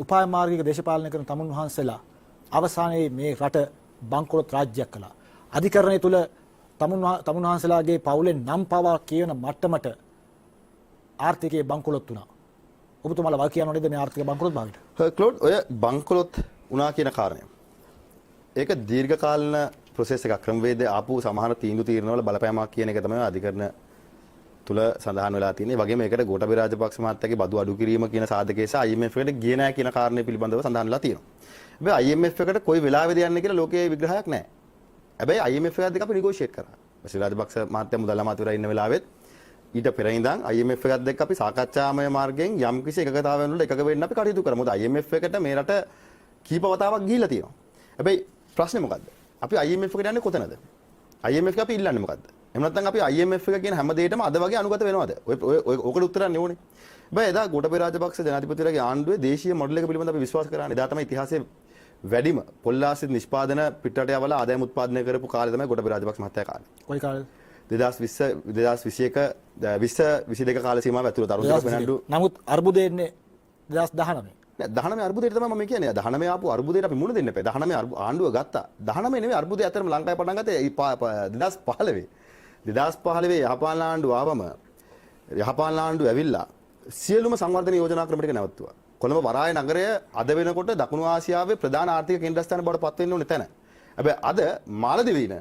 උපාය මාර්ගික දේශපාලනය කරන තමුන් වහන්සේලා අවසානයේ මේ රට බංකොලොත් රාජ්‍යයක් කළා. අධිකරණය තුල තමුන් වහන්සේලාගේ පවුලෙන් නම් පවා කියන මට්ටමට ආර්ථිකයේ බංකොලොත් වුණා. ඔබතුමාලා වා කියනෝ නේද මේ ආර්ථික බංකොලොත් භාවිත? ක්ලෝඩ් ඔය බංකොලොත් වුණා කියන කාරණය. ඒක දීර්ඝකාලීන ප්‍රොසෙස් එකක් ක්‍රමවේද ආපු සමහර තීන්දුව తీරනවල බලපෑමක් කියන එක තමයි අධිකරණ තුල සඳහන් වෙලා තියෙන්නේ. ඒ වගේම ඒකට ගෝඨාභය රාජපක්ෂ මහත්තයාගේ බදු අඩු කිරීම කියන සාධකයේ සහ IMF එකට ගියේ නැහැ කියන කාරණේ පිළිබඳව සඳහන් වෙලා තියෙනවා. හැබැයි IMF එකට කොයි වෙලාවෙද යන්නේ කියලා ලෝකයේ විග්‍රහයක් නැහැ. හැබැයි IMF එකත් එක්ක අපි නෙගෝෂিয়েට් කරා. බසිල් රාජපක්ෂ මහත්තයා මුදල් අමාත්‍යවරයා ඉන්න වෙලාවෙත් ඊට පෙර ඉඳන් IMF එකත් එක්ක අපි සාකච්ඡාමය මාර්ගයෙන් යම් කිසි එකකතාවයන් වල එකක වෙන්න අපි කටයුතු කරමු. මොකද IMF එකට මේ රට කීප වතාවක් ගිහිල්ලා තියෙනවා. හැබැයි ප්‍රශ්නේ මොකද්ද? අපි IMF එකට යන්නේ කොතනද? IMF එක අපි ඉල්ලන්නේ මොකද්ද? එහෙම නැත්නම් අපි IMF එක කියන හැම දෙයකම අද වගේ අනුගත වෙනවද? ඔකට උත්තර දෙන්න ඕනේ. හැබැයි එදා ගෝඨාභය රාජපක්ෂ ජනාධිපතිවරයාගේ ආණ්ඩුවේ දේශීය මොඩල් එක පිළිබඳව අපි විශ්වාස කරන්නේ. එදා තමයි ඉතිහාසයේ වැඩිම පොල්ලාසිත නිෂ්පාදන පිටරට යවලා ආදායම උත්පාදනය කරපු කාලේ තමයි ගෝඨාභය රාජපක්ෂ මහත්තයා කාලේ. කොයි කාලේද? 2020 2021 2022 කාල සීමාව ඇතුළත අරුණ පෙරණ්ඩු. නමුත් අර්බුදේ එන්නේ 2019. 19 අර්බුදයට තමයි මම කියන්නේ. 19 ආපු අර්බුදයට අපි මුණ දෙන්න එපා. 19 ආණ්ඩුව ගත්තා. 19 නෙමෙයි අර්බුදය අතරම ලංකාවේ පටන් ගත්තේ 2015. 2015 යහපාලන ආණ්ඩුව ආවම යහපාලන ආණ්ඩුව ඇවිල්ලා සියලුම සංවර්ධන යෝජනා ක්‍රම ටික නැවතුවා. කොළඹ වරාය නගරය අද වෙනකොට දකුණු ආසියාවේ ප්‍රධාන ආර්ථික කේන්ද්‍රස්ථාන බවට පත් වෙන්න ඕනේ තැන. හැබැයි අද මාලදිවයින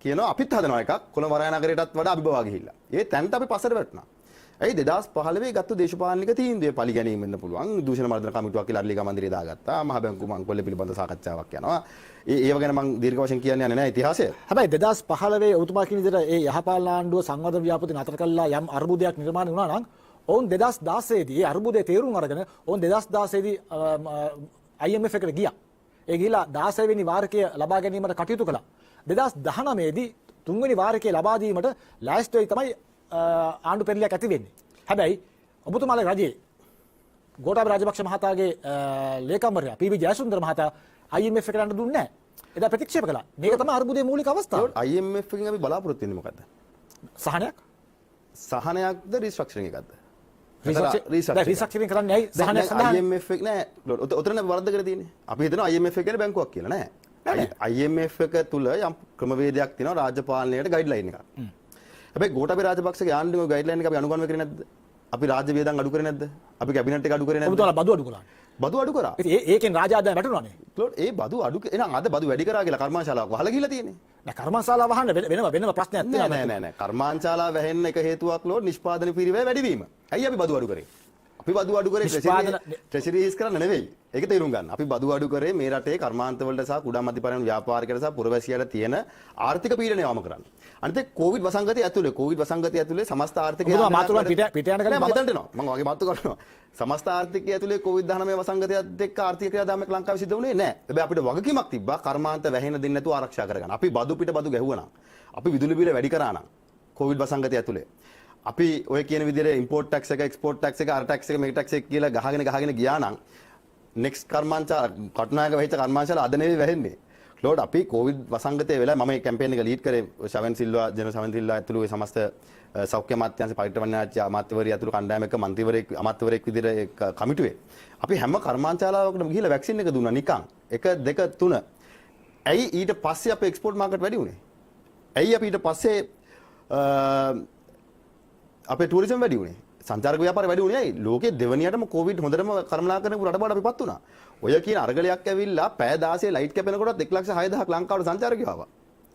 කියනවා අපිත් හදනවා එකක් කොළඹ වරාය නගරයටත් වඩා අභිභවා ගිහිල්ලා. ඒ තැනට අපි පස්සට වැටුණා. ඇයි 2015 ගත්ත දේශපාලනික තීන්දුවේ පරිගැනීම වෙන්න පුළුවන්. දූෂණ මර්ධන කමිටුවක් කියලා අරලිගා මන්දිරය දාගත්තා. මහ බැංකු මංකොල්ල පිළිබඳ සාකච්ඡාවක් යනවා. ඒව ගැන මම දීර්ඝ වශයෙන් කියන්න යන්නේ නැහැ ඉතිහාසය. හැබැයි 2015 ඔබතුමා කියන විදිහට ඒ යහපාලන ආණ්ඩුව සංවර්ධන ව්‍යාපෘති නතර කළා යම් අර්බුදයක් නිර්මාණය වුණා නම් ඔවුන් 2016 දී ඒ අර්බුදයේ තේරුම් අරගෙන ඔවුන් 2016 දී IMF එකට ගියා. ඒ ගිහිලා 16 වෙනි වාරකය ලබා ගැනීමට කටයුතු කළා. 2019 දී 3 වෙනි වාරකය ලබා දීමට ලෑස්ති වෙයි තමයි ආණ්ඩු පෙරලියක් ඇති වෙන්නේ. හැබැයි ඔබතුමාලගේ රජයේ ගෝඨාභය රාජපක්ෂ මහතාගේ ලේකම්වරයා PB ජයසුන්දර මහතා IMF එකට යන්න දුන්නේ නැහැ. එදා ප්‍රතික්ෂේප කළා. මේක තමයි අර්බුදයේ මූලික අවස්ථාව. IMF එකෙන් අපි බලාපොරොත්තු වෙන්නේ මොකද්ද? සහනයක්? සහනයක්ද රීස්ට්‍රක්චරින් එකක්ද? රීස්ට්‍රක්චරින් කරන්නේ ඇයි? සහනයක් සඳහා IMF එක නෑ. ඔතන වරද කරලා තියෙන්නේ. අපි හිතනවා IMF එක කියන්නේ බැංකුවක් කියලා නෑ. IMF එක තුල යම් ක්‍රමවේදයක් තියෙනවා රාජ්‍යපාලනයට ගයිඩ්ලයින් එකක්. හැබැයි ගෝඨාභය රාජපක්ෂගේ ආණ්ඩුවේ ගයිඩ්ලයින් එක අපි අනුගමනය කරේ නැද්ද? අපි රාජ්‍ය වේදන් අඩු කරේ නැද්ද? අපි කැබිනට් එක අඩු කරේ නැද්ද? ඔබතුමාලා බදු අඩු කළා. බදු අඩු කරා. ඉතින් ඒකෙන් රාජ්‍ය ආදායම වැටුණානේ. ඒ බදු අඩු එහෙනම් අද බදු වැඩි කරා කියලා කර්මාන්තශාලාවක් වහලා ගිහලා තියෙන්නේ. නෑ කර්මාන්තශාලාව වහන්න වෙනම ප්‍රශ්නයක් තියෙනවා. නෑ කර්මාන්තශාලාව වැහෙන්න එක හේතුවක් ලෝ නිෂ්පාදන පිරිවැය වැඩි වීම. ඇයි අපි බදු අඩු කරේ? අපි බදු අඩු කරේ ට්‍රෙෂරිස් කරන්න නෙවෙයි. ඒක තේරුම් ගන්න. අපි බදු අඩු කරේ මේ රටේ කර්මාන්ත වලට සහ කුඩා මධ්‍ය පරිමාණ ව්‍යාපාරිකයට සහ පුරවැසියට තියෙන ආර්ථික පීඩනය වම කරන්න. අනිත් කොවිඩ් වසංගතය ඇතුලේ සමස්ත ආර්ථිකය මාතුරුවන් පිට යන ගමන් මම හිතන්නවා. මම වගේ මාතු කරනවා. සමස්ත ආර්ථිකය ඇතුලේ කොවිඩ්-19 වසංගතයත් එක්ක ආර්ථික ක්‍රියාදාමයක් ලංකාවේ සිද්ධ වුණේ නැහැ. හැබැයි අපිට වගකීමක් තිබ්බා කර්මාන්ත වැහෙන්න දෙන්නේ නැතුව ආරක්ෂා කරගන්න. අපි බදු පිට බදු ගැහුවා නම්, අපි විදුලි බිල වැඩි කරා නම් කොවිඩ් වසංගතය ඇතුලේ අපි ඔය කියන විදිහට ඉම්පෝට් ටැක්ස් එක, එක්ස්පෝට් ටැක්ස් එක, අර ටැක්ස් එක, මේ ටැක්ස් එක කියලා ගහගෙන ගියා නම් නෙක්ස්ට් කටුනායක වෙච්ච කර්මාන්තශාලා අද නෙවෙයි වැහෙන්නේ. ලෝඩ් අපි කොවිඩ් වසංගතයේ වෙලා මම මේ කැම්පේන් එක ලීඩ් කරේ ශවන් සිල්වා ජනරල් ශවන් සිල්වා ඇතුළු ඒ සමස්ත සෞඛ්‍ය අමාත්‍යාංශ පරිත්‍යාග අමාත්‍යවරිය ඇතුළු කණ්ඩායමක මන්ත්‍රීවරයෙක් අමාත්‍යවරයෙක් විදිහට කමිටුවේ අපි හැම කර්මාන්තශාලාවකටම ගිහිල්ලා වැක්සින් එක දුන්නා නිකන් 1 2 3. ඇයි ඊට පස්සේ අපේ එක්ස්පෝර්ට් මාකට් වැඩි වුණේ? ඇයි අපි ඊට පස්සේ අපේ ටූරිසම් වැඩි වුණේ? සංචාරක ව්‍යාපාරය වැඩි වුණේ ඇයි? ලෝකයේ දෙවනියටම කොවිඩ් හොඳටම කර්මනා කරපු රට බවට අපිපත් වුණා. ඔය කියන අරගලයක් ඇවිල්ලා පැය 16 ලයිට් කැපෙනකොටත් 1,06,000ක් ලංකාවට සංචාරකයෝ ආවා.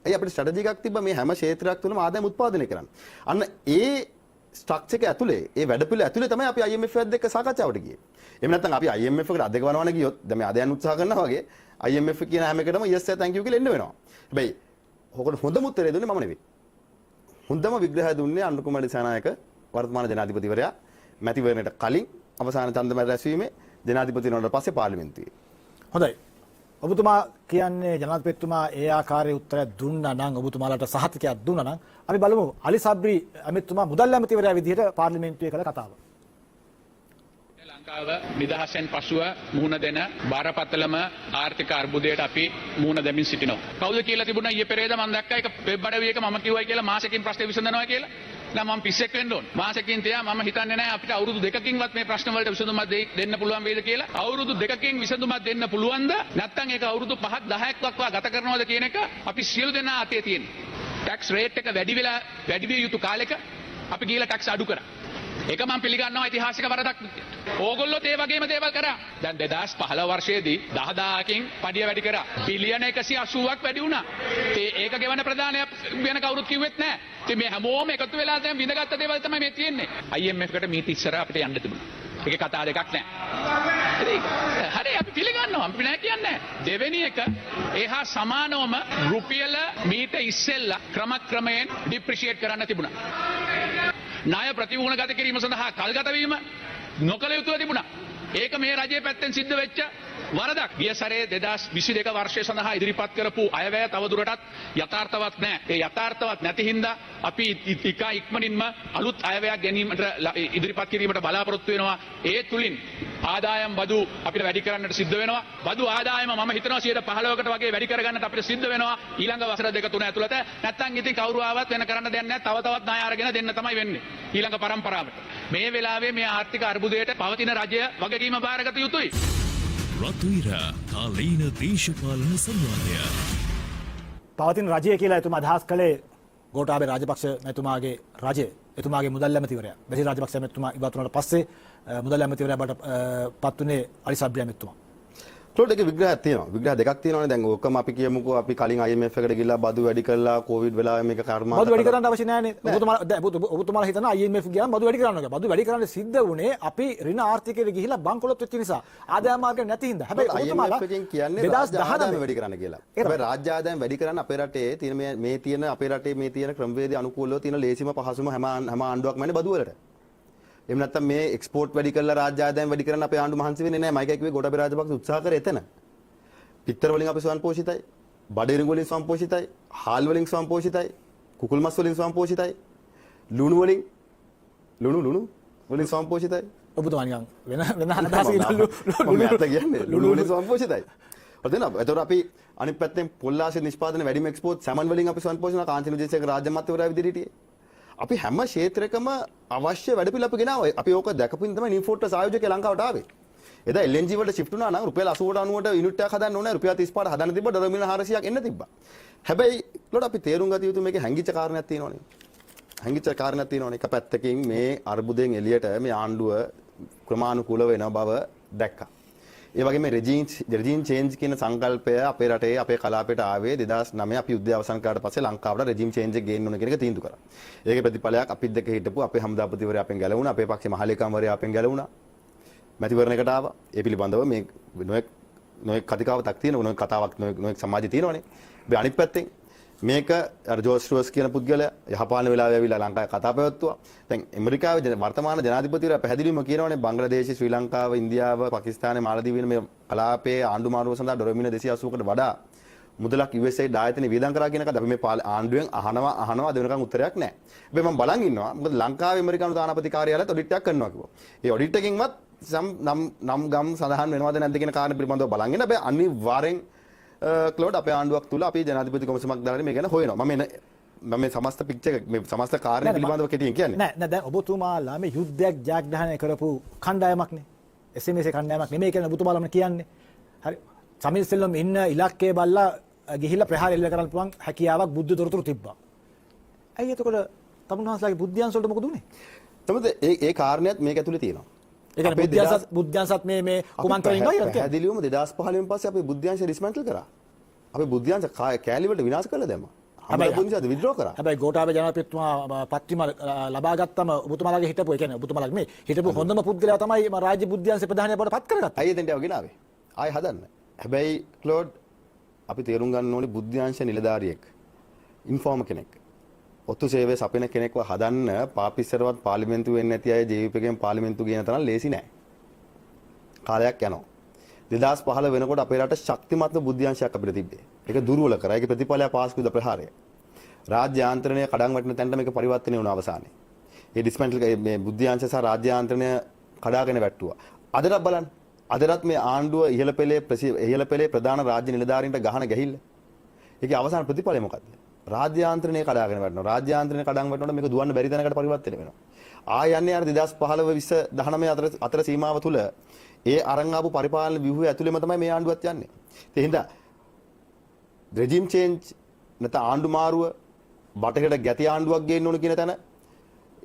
ඇයි අපිට ස්ට්‍රැටජි එකක් තිබ්බා මේ හැම ක්ෂේත්‍රයක් තුළම ආදායම උත්පාදනය කරන්න. අන්න ඒ ස්ට්‍රක්චර් එක ඇතුලේ, ඒ වැඩපිළිවෙල ඇතුලේ තමයි අපි IMF එකත් එක්ක සාකච්ඡාවට ගියේ. එහෙම නැත්නම් අපි IMF එකට අධික වනවන ගියොත් දැන් මේ අධයන් උත්සාහ කරනවා වගේ IMF කියන හැම එකටම yes sir thank you කියලා එන්න වෙනවා. හැබැයි හොකට හොඳම උත්තරේ දුන්නේ මම නෙවෙයි. හොඳම විග්‍රහය දුන්නේ අනුර කුමාර දිසානායක වර්තමාන ජනාධිපතිවරයා මැතිවරණයට කලින් අවසාන ඡන්දම රැස්වීමේ ජනාධිපතිවරණයට පස්සේ පාර්ලිමේන්තුවේ. හොඳයි. ඔබතුමා කියන්නේ ජනාධිපතිතුමා ඒ ආකාරයේ උත්තරයක් දුන්නා නම් ඔබතුමාලට සහතිකයක් දුන්නා නම් අපි බලමු අලි සබ්රි ඇමතිතුමා මුදල් ඇමතිවරයා විදිහට පාර්ලිමේන්තුවේ කළ කතාව. ලංකාව නිදහසෙන් පසුව මුහුණ දෙන බරපතලම ආර්ථික අර්බුදයට අපි මුහුණ දෙමින් සිටිනවා. කවුද කියලා තිබුණා ඊයේ පෙරේද මම දැක්කා ඒක වෙබ් අඩවියක මම කිව්වයි කියලා මාසෙකින් ප්‍රශ්නේ විසඳනවා කියලා. නම් මම පිස්සෙක් වෙන්න ඕන. මාසෙකින් තියා මම හිතන්නේ නැහැ අපිට අවුරුදු දෙකකින්වත් මේ ප්‍රශ්න වලට විසඳුමක් දෙන්න පුළුවන් වේද කියලා. අවුරුදු දෙකකින් විසඳුමක් දෙන්න පුළුවන්ද? නැත්නම් ඒක අවුරුදු 5ක් 10ක් වක්වා ගත කරනවද කියන එක අපි සියලු දෙනා අතේ තියෙනවා. ටැක්ස් රේට් එක වැඩි විය යුතු කාලෙක අපි ගිහලා ටැක්ස් අඩු කරා. ඒක මම පිළිගන්නවා ඓතිහාසික වරදක් විදියට. ඕගොල්ලෝත් ඒ වගේම දේවල් කරා. දැන් 2015 වර්ෂයේදී 10000කින් පඩිය වැඩි කරා. බිලියන 180ක් වැඩි වුණා. ඒක ගෙවන ප්‍රධානයක් වෙන කවුරුත් කිව්වෙත් නැහැ. ඉතින් මේ හැමෝම එකතු වෙලා දැන් විඳගත්ත දේවල් තමයි මේ තියෙන්නේ. IMF එකට මීට ඉස්සර අපිට යන්න තිබුණා. ඒකේ කතා දෙකක් නැහැ. හරි අපි පිළිගන්නවා. අපි නෑ කියන්නේ. දෙවෙනි එක එහා සමානවම රුපියල මීට ඉස්සෙල්ලා ක්‍රමයෙන් ඩිප්‍රීෂিয়েට් කරන්න තිබුණා. ණය ප්‍රතිවූණ ගත කිරීම සඳහා කල්ගත වීම නොකළ යුතුව තිබුණා. ඒක මේ රජයේ පැත්තෙන් සිද්ධ වෙච්ච වරදක්. ගිය සැරේ 2022 වර්ෂය සඳහා ඉදිරිපත් කරපු අයවැය තවදුරටත් යථාර්ථවත් නැහැ. ඒ යථාර්ථවත් නැති හින්දා අපි ඉක්මනින්ම අලුත් අයවැයක් ගැනීමට ඉදිරිපත් කිරීමට බලාපොරොත්තු වෙනවා. ඒ තුලින් ආදායම් බදු අපිට වැඩි කරන්නට සිද්ධ වෙනවා. බදු ආදායම මම හිතනවා 15%කට වගේ වැඩි කරගන්නට අපිට සිද්ධ වෙනවා ඊළඟ වසර දෙක තුන ඇතුළත. නැත්නම් ඉතින් කවුරු ආවත් වෙන කරන්න දෙයක් නැහැ. තවත් ණය අරගෙන දෙන්න තමයි වෙන්නේ ඊළඟ පරම්පරාවට. මේ වෙලාවේ මේ ආර්ථික අර්බුදයට පවතින රජය වගකීම බාරගත යුතුයි. රතුයිර කාලීන දේශපාලන සංවාදය. පවතින රජය කියලා එතුමා අදහස් කළේ ගෝඨාභය රාජපක්ෂ මැතිතුමාගේ රජය. එතුමාගේ මුදල් ඇමතිවරයා. බැසිල් රාජපක්ෂ මැතිතුමා ඉවත් වුණාට පස්සේ මුදල් ඇමතිවරයා බවට පත් වුණේ අලි සබ්රියා මැතිතුමා. ක්ලෝඩ් එකේ විග්‍රහයක් තියෙනවා. විග්‍රහ දෙකක් තියෙනවානේ. දැන් ඕකම අපි කියමුකෝ අපි කලින් IMF එකට ගිහලා බදු වැඩි කළා කොවිඩ් වෙලාවෙ මේක කර්මාන්ත බදු වැඩි කරන්න අවශ්‍ය නැහැ නේ. ඔබතුමාලා හිතනවා IMF ගියාම බදු වැඩි කරන්න ඕනේ. බදු වැඩි කරන්න සිද්ධ වුණේ අපි ඍණ ආර්ථිකයට ගිහිලා බංකොලොත් වෙච්ච නිසා. ආදායම් මාර්ග නැති හින්දා. හැබැයි ඔබතුමාලා IMF එකෙන් කියන්නේ රාජ්‍ය ආදායම වැඩි කරන්න කියලා. හැබැයි රාජ්‍ය ආදායම වැඩි කරන්න අපේ රටේ තියෙන මේ තියෙන අපේ රටේ මේ තියෙන ක්‍රමවේදී අනුකූලව තියෙන ලේසිම පහසුම හැම ආණ්ඩුවක්ම යන්නේ බදු වලට. එහෙම නැත්නම් මේ එක්ස්පෝර්ට් වැඩි කරලා රාජ්‍ය ආදායම වැඩි කරන්න අපේ ආණ්ඩුව මහන්සි වෙන්නේ නැහැ. මයිකයි කිව්වේ ගෝඨාභය රාජපක්ෂ උත්සාහ කරේ එතන. පිත්තර වලින් අපි ස්වයංපෝෂිතයි, බඩේරිඟු වලින් ස්වයංපෝෂිතයි, හාල් වලින් ස්වයංපෝෂිතයි, කුකුල් මස් වලින් ස්වයංපෝෂිතයි, ලුණු වලින් ස්වයංපෝෂිතයි. ඔබතුමා නිකන් වෙන අදහසකින් මම ඇත්ත කියන්නේ ලුණු වලින් ස්වයංපෝෂිතයි. ඔතන එතකොට අපි අනිත් පැත්තෙන් පොල්ලාසේ නිෂ්පාදන වැඩිම එක්ස්පෝර්ට් සැමන් වලින් අපි ස්වයංපෝෂණ කාන්තින විජේසේකර රාජ්‍ය මන්ත්‍රීවරයා විදිහට හිටියේ. අපි හැම ක්ෂේත්‍රයකම අවශ්‍ය වැඩපිළිවෙල අපි ගෙනාවා. අපි ඕක දැකපින් තමයි නිම්ෆෝට්ස් ආයෝජකයා ලංකාවට ආවේ. එදා LNG වලට shift වුණා නම් රුපියල් 80ට 90ට යුනිට් එකක් හදන්න ඕනේ. රුපියල් 35ට හදන්න තිබ්බ ඩොලර් මිලියන 400ක් එන්න තිබ්බා. හැබැයි ඒකට අපි තේරුම් ගත යුතු මේකේ හැංගිච්ච කාරණයක් තියෙනවනේ. එක පැත්තකින් මේ අර්බුදයෙන් එළියට මේ ආණ්ඩුව ක්‍රමානුකූල වෙන බව දැක්කා. ඒ වගේම රෙජිම් චේන්ජ් කියන සංකල්පය අපේ රටේ අපේ කලාපයට ආවේ 2009 අපි යුද්ධය අවසන් කරාට පස්සේ ලංකාවට රෙජිම් චේන්ජ් එක ගේන්න ඕන කියන එක තීන්දුව කරා. ඒකේ ප්‍රතිඵලයක් අපිත් දෙක හිටපු අපේ හමුදාපතිවරයා අපෙන් ගැලවුණා. අපේ පක්ෂේ මහලේකම්වරයා අපෙන් ගැලවුණා. මැතිවරණයකට ආවා. ඒ පිළිබඳව මේ නොයෙක් කතිකාවතක් තියෙනවා. නොයෙක් කතාවක් නොයෙක් සමාජයේ තියෙනවානේ. මේ අනිත් පැත්තෙන් මේක අර ජෝස් රුවස් කියන පුද්ගලයා යහපාලන වෙලාවේ ඇවිල්ලා ලංකාවේ කතා පැවැත්තුවා. දැන් ඇමරිකාවේ වර්තමාන ජනාධිපතිවරයා පැහැදිලිවම කියනවානේ බංග්ලාදේශ, ශ්‍රී ලංකාව, ඉන්දියාව, පාකිස්තානය, මාලදීව වෙන මේ කලාපයේ ආණ්ඩු මාරුව සඳහා ඩොලර් මිලියන 280කට වඩා මුදලක් USA ආයතනය වියදම් කරා කියන එකද අපි මේ ආණ්ඩුවෙන් අහනවා දෙවෙනකන් උත්තරයක් නැහැ. හැබැයි මම බලන් ඉන්නවා. මොකද ලංකාවේ ඇමරිකානු තානාපති කාර්යාලයත් ඔඩිට් එකක් කරනවා කිව්වා. ඒ ඔඩිට් එකකින්වත් නම් ගම් සඳහන් වෙනවද නැද්ද කියන කාරණේ පිළිබඳව බලන් ඉන්න. හැබැයි අනිවාර්යෙන් ක්ලෝඩ් අපේ ආණ්ඩුවක් තුල අපි ජනාධිපති කොමිසමක් දාලා මේ ගැන හොයනවා. මම මේ සමස්ත පික්චර් එක මේ සමස්ත කාරණේ පිළිබඳව කෙටියෙන් කියන්නේ. නෑ දැන් ඔබතුමාලා මේ යුද්ධයක් ජයග්‍රහණය කරපු කණ්ඩායමක්නේ. SMS කණ්ඩායමක් නෙමෙයි කියන ඔබතුමාලා කියන්නේ. හරි. සමිල් සෙල්ලම් ඉන්න ඉලක්කයේ බල්ලා ගිහිල්ලා ප්‍රහාර එල්ල කරන්න පුළුවන් හැකියාවක් බුද්ධ දොරටුරු තිබ්බා. ඇයි එතකොට තමුන්වහන්සේලාගේ බුද්ධියන්ස වලට මොකද උනේ? තමයි ඒ කාරණේත් මේක ඇතුලේ තියෙනවා. ඒ කියන්නේ බුද්ධියන්සත් මේ කුමන්ත්‍රණ ඉන්නවා කියන්නේ. පැහැදිලිවම 2015 පස්සේ අපි බුද්ධියන්ස ඩිස්මැන්ටල් කරා. අපි බුද්ධියන්ස කෑලි වලට විනාශ කළා දැම්මා. හැබැයි විද්‍රෝ කරා. හැබැයි ගෝඨාභය ජනාධිපතිතුමා පත්‍රිම ලබා ගත්තම ඔබතුමාලාගේ හිටපු ඒ කියන්නේ ඔබතුමාලාගේ මේ හිටපු හොඳම පුද්ගලයා තමයි රාජ්‍ය බුද්ධියන්සේ ප්‍රධානිය බවට පත් කරගත්තා. අයියේ දෙන්න යවගෙනාවේ. ආයෙ හදන්න. හැබැයි ක්ලෝඩ් අපි තේරුම් ගන්න ඕනේ බුද්ධ්‍යංශ නිලධාරියෙක් ඉන්ෆෝර්ම කෙනෙක් ඔත්තු සේවයේ සපයන කෙනෙක්ව හදන්න පාපිස්සරවත් පාර්ලිමේන්තු වෙන්නේ නැති අය ජීවිතයෙන් පාර්ලිමේන්තු ගේන තරම් ලේසි නෑ. කාලයක් යනවා. 2015 වෙනකොට අපේ රට ශක්තිමත්ම බුද්ධ්‍යංශයක් අපිට තිබ්බේ. ඒක දුර්වල කරා. ඒක ප්‍රතිඵලය පාස්කුද ප්‍රහාරය. රාජ්‍ය ආන්ත්‍රණය කඩන් වැටෙන තැනට මේක පරිවර්තනය වුණා අවසානයේ. මේ ඩිස්මැන්ටල් මේ බුද්ධ්‍යංශ සහ රාජ්‍ය ආන්ත්‍රණය කඩාගෙන වැට්ටුවා. අදට බලන්න අදටත් මේ ආණ්ඩුව ඉහළ පෙළේ ප්‍රධාන රාජ්‍ය නිලධාරීන්ට ගහන ගැහිල්ල. ඒකේ අවසාන ප්‍රතිඵලය මොකද්ද? රාජ්‍යාන්ත්‍රණය කඩාගෙන වැටෙනවා. රාජ්‍යාන්ත්‍රණය කඩන් වැටෙනකොට මේක දුවන්න බැරි තැනකට පරිවර්තනය වෙනවා. ආය යන්නේ අර 2015 20 19 අතර සීමාව තුල ඒ අරන් ආපු පරිපාලන ව්‍යුහය ඇතුළෙම තමයි මේ ආණ්ඩුවත් යන්නේ. ඒ හින්දා රෙජිම් චේන්ජ් නැත්නම් ආණ්ඩු මාරුව බටහිරට ගැති ආණ්ඩුවක් ගේන්න ඕන කියන තැන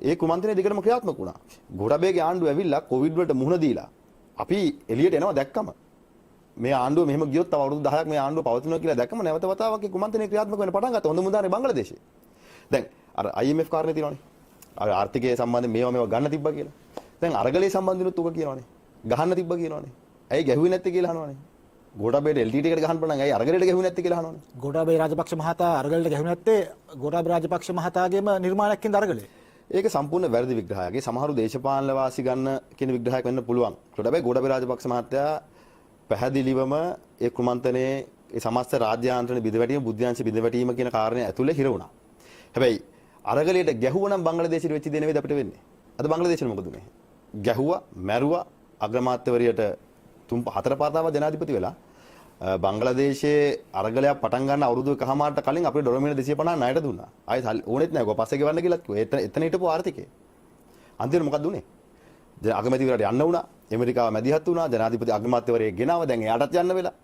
ඒ කුමන්ත්‍රණය දිගටම ක්‍රියාත්මක වුණා. ගෝඨාභයගේ ආණ්ඩුව ඇවිල්ලා කොවිඩ් වලට මුහුණ දීලා අපි එළියට එනවා දැක්කම මේ ආණ්ඩුව මෙහෙම ගියොත් තව අවුරුදු 10ක් මේ ආණ්ඩුව පවතිනවා කියලා දැක්කම නැවත වතාවක් ඒ කුමන්ත්‍රණය ක්‍රියාත්මක වෙන්න පටන් ගත්තා. හොඳ මුදානේ බංග්ලාදේශේ. දැන් අර IMF කාරණේ තියෙනවානේ. ආර්ථිකයේ සම්බන්ධයෙන් මේවා ගන්න තිබ්බා කියලා. දැන් අරගලයේ සම්බන්ධිනුත් උක කියනවානේ. ගහන්න තිබ්බා කියනවානේ. ඇයි ගැහුවේ නැත්තේ කියලා අහනවානේ. ගෝඨාභයට LTT එකට ගහන්න පුළුවන්. ඇයි අරගලයට ගැහුවේ නැත්තේ කියලා අහනවානේ. ගෝඨාභය රාජපක්ෂ මහතා අරගලයට ගැහුවේ නැත්තේ ගෝඨාභය රාජපක්ෂ මහතාගේම නිර්මාණයකින් අරගලේ. ඒක සම්පූර්ණ වැරදි විග්‍රහයක්. ඒ සමහරු දේශපාලන වාසි ගන්න කියන විග්‍රහයක් වෙන්න පුළුවන්. හැබැයි ගෝඨාභය රාජපක්ෂ මහත්තයා පැහැදිලිවම ඒ කුමන්ත්‍රණයේ ඒ සමස්ත රාජ්‍යාන්ත්‍රණ බිඳවැටීම බුද්ධාංශ බිඳවැටීම කියන කාරණේ ඇතුලේ හිර වුණා. හැබැයි අරගලයට ගැහුවනම් බංග්ලාදේශෙට වෙච්ච දේ නෙවෙයි අපිට වෙන්නේ. අද බංග්ලාදේශෙට මොකද උනේ? ගැහුවා, මැරුවා, අග්‍රාමාත්‍යවරියට 4 පාතාවක් ජනාධිපති වෙලා බංග්ලාදේශයේ අරගලයක් පටන් ගන්න අවුරුදු එකමාරට කලින් අපිට ඩොලර් මිලියන 250 ණයට දුන්නා. ආයෙත් ඕනෙත් නැහැ. පස්සේ ගෙවන්න කියලා කිව්වා. එතන හිටපු ආර්ථිකය. අන්තිමට මොකක්ද උනේ? අගමැතිවරයාට යන්න වුණා. ඇමරිකාව මැදිහත් වුණා. ජනාධිපති අග්‍රාමාත්‍යවරයෙක් ගෙනාවා. දැන් එයාටත් යන්න වෙලා.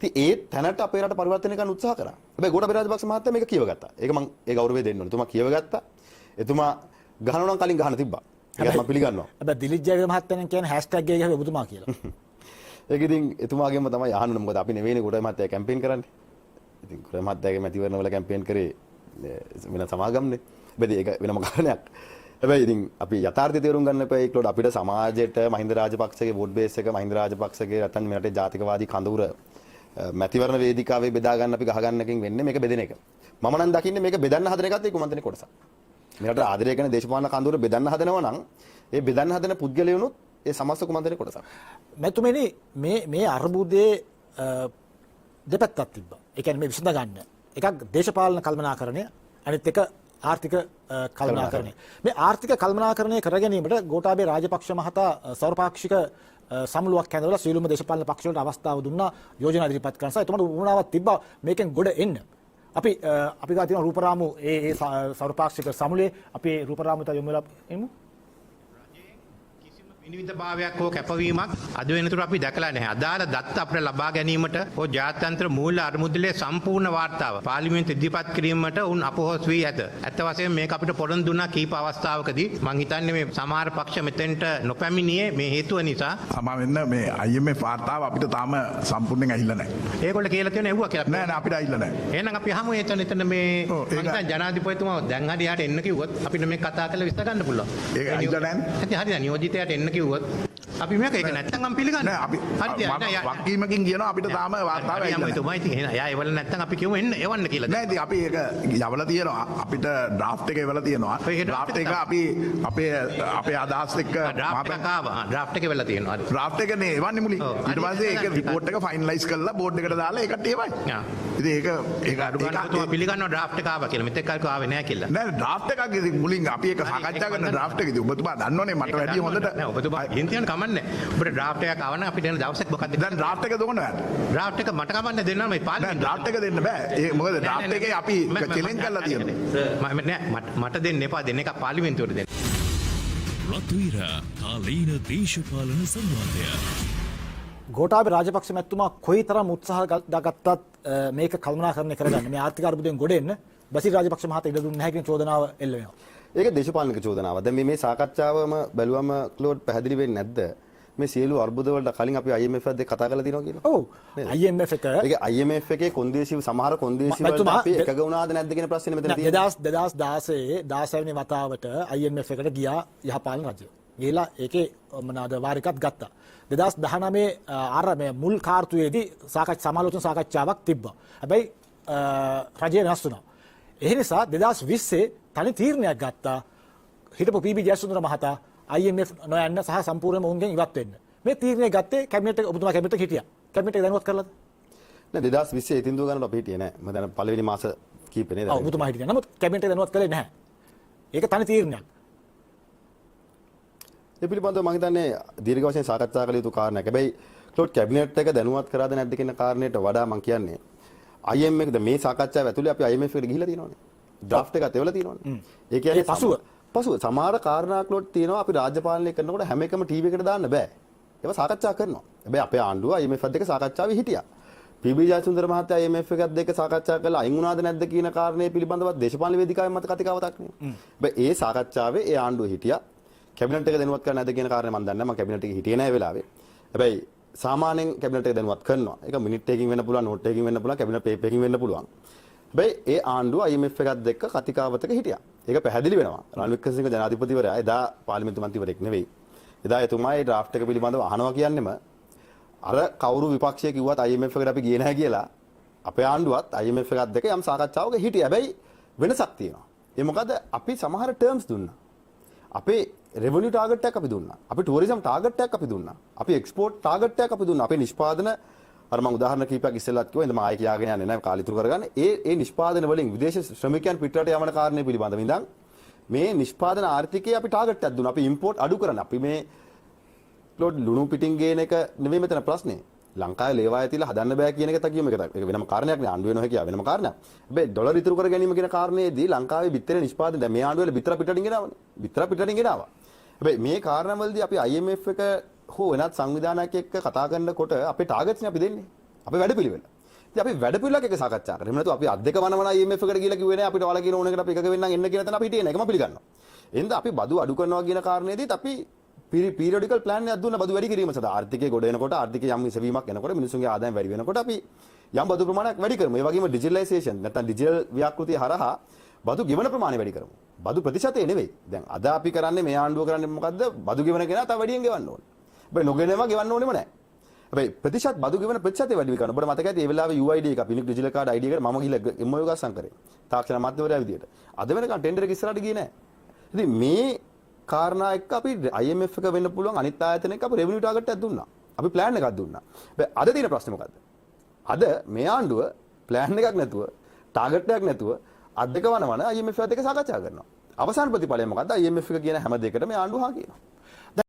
ඉතින් ඒ තැනට අපේ රට පරිවර්තනය කරන්න උත්සාහ කරා. හැබැයි ගෝඨාභය රාජපක්ෂ මහත්තයා මේක කියවගත්තා. ඒක මම ඒ ගෞරවය දෙන්න ඕනේ. එතුමා කියවගත්තා. එතුමා ගහනවා නම් කලින් ගහන තිබ්බා. ඒක මම පිළිගන්නවා. හැබැයි දිලිත් ජයවීර මහත්තයන් කියන්නේ hashtag එක ගහුවේ ඔබතුමා කියලා. ඒක ඉතින් එතුමාගෙන්ම තමයි අහන්නේ. මොකද අපි නෙවෙයිනේ ගෝඨාභය මහත්තයා කැම්පේන් කරන්නේ. ඉතින් ගෝඨාභය මහත්තයාගේ මැතිවරණ වල කැම්පේන් කරේ වෙන සමාගම්නේ. හැබැයි ඒක වෙනම කාරණයක්. හැබැයි ඉතින් අපි යථාර්ථය තේරුම් ගන්න එපා. ඒකලොත් අපිට සමාජයට මහින්ද රාජපක්ෂගේ වෝට් බේස් එක මහින්ද රාජපක්ෂගේ නැත්නම් මේ රටේ ජාතිකවාදී කඳවුර මැතිවරණ වේදිකාවේ බෙදා ගන්න අපි ගහ ගන්නකින් වෙන්නේ මේක බෙදෙන එක. මම නම් දකින්නේ මේක බෙදන්න හදන එකත් ඒ කුමන්ත්‍රණේ කොටසක්. මේ රටේ ආදරය කරන දේශපාලන කඳවුර බෙදන්න හදනවා නම් ඒ බෙදන්න හදන පුද්ගලයනුත් ඒ සමස්ත කුමන්ත්‍රණේ කොටසක්. මෙතුමනි මේ අර්බුදයේ දෙපැත්තක් තිබ්බා. ඒ කියන්නේ මේ විසඳ ගන්න. එකක් දේශපාලන කල්පනාකරණය, අනිත් එක ආර්ථික කල්පනාකරණය. මේ ආර්ථික කල්පනාකරණය කර ගැනීමට ගෝඨාභය රාජපක්ෂ මහතා සර්වපාක්ෂික සමුළුවක් හැඳවලා සියලුම දේශපාලන පක්ෂ වලට අවස්ථාව දුන්නා යෝජනා ඉදිරිපත් කරන නිසා එතුමාට උවමනාවක් තිබ්බා මේකෙන් ගොඩ එන්න. අපි ගා තියෙන රූපරාමු ඒ සර්වපාක්ෂික සමුළුවේ අපි රූපරාමුට යොමු වෙලා එමු. විනිවිදභාවයක් හෝ කැපවීමක් අද වෙනතුරු අපි දැකලා නැහැ. අදාළ දත්ත අපිට ලබා ගැනීමට හෝ ජාත්‍යන්තර මූල්‍ය අරමුදලේ සම්පූර්ණ වාර්තාව පාර්ලිමේන්තු ඉදිරිපත් කිරීමට උන් අපොහොස් වී ඇත. ඇත්ත වශයෙන්ම මේක අපිට පොරොන්දු දුන්නා කීප අවස්ථාවකදී. මම හිතන්නේ මේ සමහර පක්ෂ මෙතෙන්ට නොපැමිණියේ මේ හේතුව නිසා. සමා වෙන්න මේ IMF වාර්තාව අපිට තාම සම්පූර්ණයෙන් ඇහිලා නැහැ. ඒගොල්ලෝ කියලා තියෙන ඇහුවා කියලා. නෑ නෑ අපිට ඇහිලා නැහැ. එහෙනම් අපි අහමු එතන මේ ජනාධිපතිතුමා දැන් හරි යාට එන්න කිව්වොත් අපිට මේ කතා කරලා විස්තර ගන්න පුළුවන්. ඒක ඇහිලා නැහැ. හරි නියෝජිතයාට එන්න කිව්වොත් අපි මේක ඒක නැත්තම් අපි පිළිගන්නේ නෑ අපි වක්කීමකින් කියනවා අපිට තාම වාර්තාව ඇහිලා නැහැ. එතුමා ඉතින් එහෙනම් යා ඒවල නැත්තම් අපි කියමු එන්න එවන්න කියලා. නෑ ඉතින් අපි ඒක යවලා තියෙනවා අපිට ඩ්‍රාෆ්ට් එක එවලා තියෙනවා. ඩ්‍රාෆ්ට් එක අපි අපේ අදහස් එක්ක ඩ්‍රාෆ්ට් එක වෙලා තියෙනවා. ඩ්‍රාෆ්ට් එක නේ එවන්නේ මුලින්. ඊට පස්සේ ඒක රිපෝට් එක ෆයිනලයිස් කරලා බෝඩ් එකට දාලා ඒකට එවයි. ඉතින් ඒක අඩුගානතුමා පිළිගන්නවා ඩ්‍රාෆ්ට් එක ආවා කියලා. මෙතෙක් කල්ක ආවේ නැහැ කියලා. නෑ ඩ්‍රාෆ්ට් එකක් ඉතින් මුලින් අපි ඒක සාකච්ඡා කරන ඩ්‍රාෆ්ට් එක ඉතින් ඔබතුමා දන්නවනේ මට වැඩිය හොඳට. නෑ ඔබතුමා හින්තියන් කමන්නේ. ඔබට ඩ්‍රාෆ්ට් එකක් ආවනම් අපිට එන දවසක් මොකක්ද? දැන් ඩ්‍රාෆ්ට් එක දුන්න බෑ. ඩ්‍රාෆ්ට් එක මට කමන්නේ දෙන්නම් මේ නෑ ඩ්‍රාෆ්ට් එක දෙන්න බෑ. ඒ මොකද ඩ්‍රාෆ්ට් එකේ අපි චැලෙන්ජ් කරලා තියෙනවා. නෑ මට දෙන්න එපා දෙන්න එක පාර්ලිමේන්තුවට දෙන්න. රතුයිර කාලීන දේශපාලන සංවාදය. ගෝඨාභය රාජපක්ෂ මැතිතුමා කොයිතරම් උත්සාහ ගත්තත් මේක කල්පනාකරණය කරගන්න මේ ආර්ථික අර්බුදයෙන් ගොඩ එන්න බසිල් රාජපක්ෂ මහතා ඉඩ දුන්නේ නැහැ කියන චෝදනාව එල්ල වෙනවා. ඒක දේශපාලනික චෝදනාවක්. දැන් මේ සාකච්ඡාවම බැලුවම ක්ලෝඩ් පැහැදිලි වෙන්නේ නැද්ද? මේ සියලු අර්බුද වලට කලින් අපි IMF එකත් එක්ක කතා කරලා තියෙනවා කියලා. ඔව්. IMF එක ඒක IMF එකේ කොන්දේසි සමහර කොන්දේසි වලට අපි එකග වුණාද නැද්ද කියන ප්‍රශ්නේ මෙතන තියෙනවා. 2016 වෙනි වතාවට IMF එකට ගියා යහපාලන රජය. ගිහලා ඒකේ මොනවාද වාරිකත් ගත්තා. 2019 අර මේ මුල් කාර්තුවේදී සමාලෝචන සාකච්ඡාවක් තිබ්බා. හැබැයි රජය වෙනස් වුණා. ඒ නිසා 2020 තනි තීරණයක් ගත්තා හිටපු PB ජයසුන්දර මහතා IMF නොයන්න සහ සම්පූර්ණයෙන්ම උන්ගෙන් ඉවත් වෙන්න. මේ තීරණය ගත්තේ කැබිනට් එක ඔබතුමා කැබිනට් එක හිටියා. කැබිනට් එක දැනුවත් කරලාද? නෑ 2020 ඉතින් දුව ගන්නට අපි හිටියේ නෑ. මම දැන් පළවෙනි මාස කීපේ නේද? ඔව් ඔබතුමා හිටියා. නමුත් කැබිනට් එක දැනුවත් කළේ නැහැ. ඒක තනි තීරණයක්. ඒ පිළිබඳව මම හිතන්නේ දීර්ඝ වශයෙන් සාකච්ඡා කළ යුතු කාරණයක්. හැබැයි ක්ලෝඩ් කැබිනට් එක දැනුවත් කරාද නැද්ද කියන කාරණයට වඩා මම කියන්නේ IMF ද මේ සාකච්ඡාව ඇතුලේ අපි IMF එකට ගිහිලා තියෙනවානේ. ඩ්‍රාෆ්ට් එකත් එවලා තියෙනවානේ. ඒ කියන්නේ පසුව සමහර කාරණාක්ලොත් තියෙනවා අපි රාජ්‍ය පාලනය කරනකොට හැම එකම ටීවී එකට දාන්න බෑ. ඒවා සාකච්ඡා කරනවා. හැබැයි අපේ ආණ්ඩුව IMF එකත් එක්ක සාකච්ඡාවේ හිටියා. PB ජයසුන්දර මහත්තයා IMF එකත් එක්ක සාකච්ඡා කළා අයින් වුණාද නැද්ද කියන කාරණේ පිළිබඳව දේශපාලන වේදිකාවේ මත කතිකාවතක් නේ. හැබැයි ඒ සාකච්ඡාවේ ඒ ආණ්ඩුව හිටියා. කැබිනට් එක දැනුවත් කරන්න නැද්ද කියන කාරණේ මම දන්නේ නැහැ. මම කැබිනට් එකේ හිටියේ නැහැ වෙලාවේ. හැබැයි සාමාන්‍යයෙන් කැබිනට් එක දැනුවත් කරනවා. ඒක මිනිත් එකකින් වෙන්න පුළුවන්, නෝට් එකකින් වෙන්න පුළුවන්, කැබිනට් පේපර් එකකින් වෙන්න පුළුවන්. හැබැයි ඒ ආණ්ඩුව IMF එකත් එක්ක කතිකාවතක හිටියා. ඒක පැහැදිලි වෙනවා. රනිල් වික්‍රමසිංහ ජනාධිපතිවරයා එදා පාර්ලිමේන්තු මන්ත්‍රීවරයෙක් නෙවෙයි. එදා එතුමා ඒ ඩ්‍රාෆ්ට් එක පිළිබඳව අහනවා කියන්නෙම අර කවුරු විපක්ෂය කිව්වත් IMF එකට අපි ගියේ නැහැ කියලා අපේ ආණ්ඩුවත් IMF එකත් දෙක යම් සාකච්ඡාවක හිටියා. හැබැයි වෙනසක් තියෙනවා. ඒ මොකද අපි සමහර ටර්ම්ස් දුන්නා. අපේ රෙවෙනියු ටාගට් එකක් අපි දුන්නා. අපි ටුවරිසම් ටාගට් එකක් අපි දුන්නා. අපි එක්ස්පෝර්ට් ටාගට් එකක් අපි දුන්නා. අපේ නිෂ්පාදන අර මම උදාහරණ කිහිපයක් ඉස්සෙල්ලත් කිව්වා. ඉතින් මම ආයෙ කියාගෙන යන්නේ නැහැ. කාලිතුරු කරගන්න. ඒ නිෂ්පාදන වලින් විදේශ ශ්‍රමිකයන් පිටරට යවන කාරණේ පිළිබඳව ඉඳන් මේ නිෂ්පාදන ආර්ථිකයේ අපි ටාගට් එකක් දුන්නා. අපි ඉම්පෝර්ට් අඩු කරන්න. අපි මේ ලුණු පිටින් ගේන එක නෙවෙයි මෙතන ප්‍රශ්නේ. ලංකාවේ ලේවාය තියලා හදන්න බෑ කියන එක තකියම එක. ඒක වෙනම කාරණයක් නේ. ආණ්ඩුව වෙනවා කියා වෙනම කාරණයක්. හැබැයි ඩොලර් ඉතුරු කර ගැනීම කියන කාරණේදී ලංකාවේ බිත්තරේ නිෂ්පාදනය දැන් මේ ආණ්ඩුවල බිත්තර පිටරටින් ගෙනාවනේ. බිත්තර පිටරටින් ගෙනාවා. හැබැයි මේ කාරණාවලදී අපි IMF එක හෝ වෙනත් සංවිධානයක් එක්ක කතා කරනකොට අපේ ටාගට්ස් නේ අපි දෙන්නේ. අපේ වැඩපිළිවෙල. ඉතින් අපි වැඩපිළිවෙලක් එක සාකච්ඡා කරා. එහෙම නැතු අපි අත් දෙක වනවන IMF එකට ගිහලා කිව්වේ නෑ අපිට වල කියන ඕන එකට අපි එකක වෙන්නම් එන්න කියන තැන අපි හිටියේ නෑ. ඒකම පිළිගන්නවා. එහෙනම් අපි බදු අඩු කරනවා කියන කාරණේදීත් අපි පීරියඩිකල් ප්ලෑන් එකක් දුන්නා බදු වැඩි කිරීම සඳහා. ආර්ථිකයේ ගොඩ එනකොට ආර්ථිකයේ යම් ඉසවීමක් එනකොට මිනිසුන්ගේ ආදායම් වැඩි වෙනකොට අපි යම් බදු ප්‍රමාණයක් වැඩි කරමු. ඒ වගේම ඩිජිටලයිසේෂන් නැත්නම් ඩිජිටල් ව්‍යාපෘතිය හරහා බදු ගෙවන ප්‍රමාණය වැඩි කරමු. බදු ප්‍රතිශතය නෙවෙයි. දැන් අද අපි කරන්නේ මේ ආණ්ඩුව කරන්නේ මොකද්ද? බදු ගෙවන කෙනා තව වැඩියෙන් ගෙවන්න ඕනේ. හැබැයි නොගෙනම ගෙවන්න ඕනෙම නැහැ. හැබැයි ප්‍රතිශත බදු ගෙවන ප්‍රතිශතය වැඩි කරනවා. ඔබට මතක ඇති ඒ වෙලාවේ UID එක අපි ඩිජිටල් කාඩ් ID එකට මම ගිහලා MOU ගස්සම් කරේ. තාක්ෂණ අමාත්‍යවරයා විදියට. අද වෙනකන් ටෙන්ඩර් එක ඉස්සරහට ගියේ නැහැ. ඉතින් මේ කාරණා එක්ක අපි IMF එක වෙන්න පුළුවන් අනිත් ආයතන එක්ක අපි රෙවෙනියු ටාගට් එකක් දුන්නා. අපි ප්ලෑන් එකක් දුන්නා. හැබැයි අද තියෙන ප්‍රශ්නේ මොකද්ද? අද මේ ආණ්ඩුව ප්ලෑන් එකක් නැතුව ටාගට් එකක් නැතුව අත් දෙක වනවන IMF එකත් එක්ක සාකච්ඡා කරනවා. අවසාන ප්‍රතිඵලය මොකද්ද? IMF එක කියන හැම දෙයකටම මේ ආණ්ඩුව හා කියනවා.